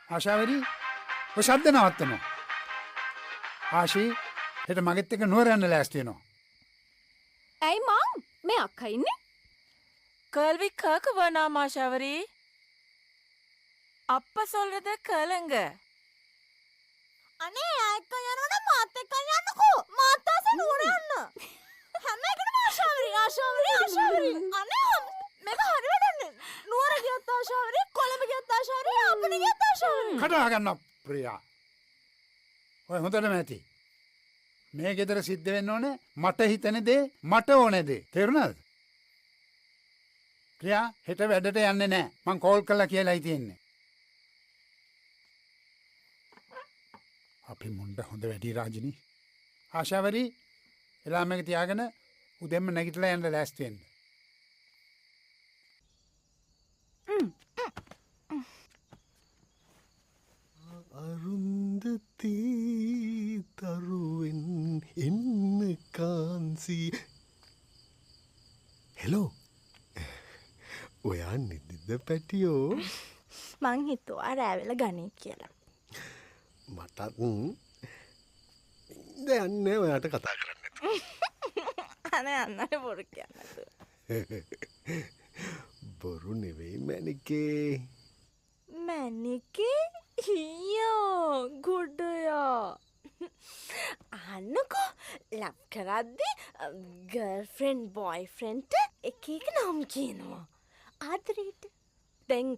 ආශාවරි ඔය ශබ්ද නවත්තනවා. ආශී හෙට මගෙත් එක්ක නුවර යන්න ලෑස්ති වෙනවා. ඇයි මං මේ අක්කා ඉන්නේ? கல்வி கேட்க வேணாமா ஷவரி அப்ப சொல்றத கேளுங்க අනේ අයක යනවනම් මාත් එක්ක යන්නකෝ. මාත් ආසෙ නුවර යන්න. හැම එකටම ආශාවරි. අනේ මේක හරි වැඩන්නේ. නුවර ගියත් ආශාවරි, කොළඹ ගියත් ආශාවරි, අපිට ගියත් ආශාවරි. කතා ගන්න ප්‍රියා. ඔය හොඳටම ඇති. මේ ගෙදර සිද්ධ වෙන්න ඕනේ මට හිතන දේ මට ඕනේ දේ. තේරුණාද? ප්‍රියා හෙට වැඩට යන්නේ නැහැ. මං කෝල් කළා කියලායි තියෙන්නේ. අපි මුණ්ඩ හොඳ වැඩි රාජිනී. ආශාවරි එලාම එක තියාගෙන උදෙන්ම නැගිටලා යන්න ලෑස්ති වෙන්න. අරුන්දති තරුවෙන් එන්න කාන්සි. හෙලෝ ඔයා නිදිද පැටියෝ? මං හිතුවා රෑවෙල ගණේ කියලා. මටත් දෙයන්න ඔයාට කතා කරන්න. අනේ අන්නට බොරු කියන්නතු. බොරු නෙවෙයි මැනිකේ. මැනිකේ හියෝ ගුඩ්ඩයා. අහන්නකෝ ලබ් කරද්දි ගර්ල්ෆ්‍රෙන්ඩ් බොයිෆ්‍රෙන්ඩ්ට එක එක නම් කියනවා. ආදරේට දැන්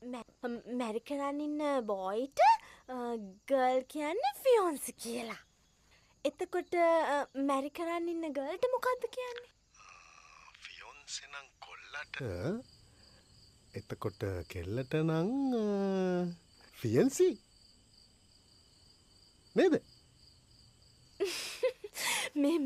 මැරි කරන්න ඉන්න බොයිට ගර්ල් කියන්නේ ෆියොන්සි කියලා. එතකොට මැරි කරන්න ඉන්න ගර්ල්ට මොකක්ද කියන්නේ? ෆියොන්සි නම් කොල්ලට. එතකොට කෙල්ලට නම් ෆියන්සි නේද? මේ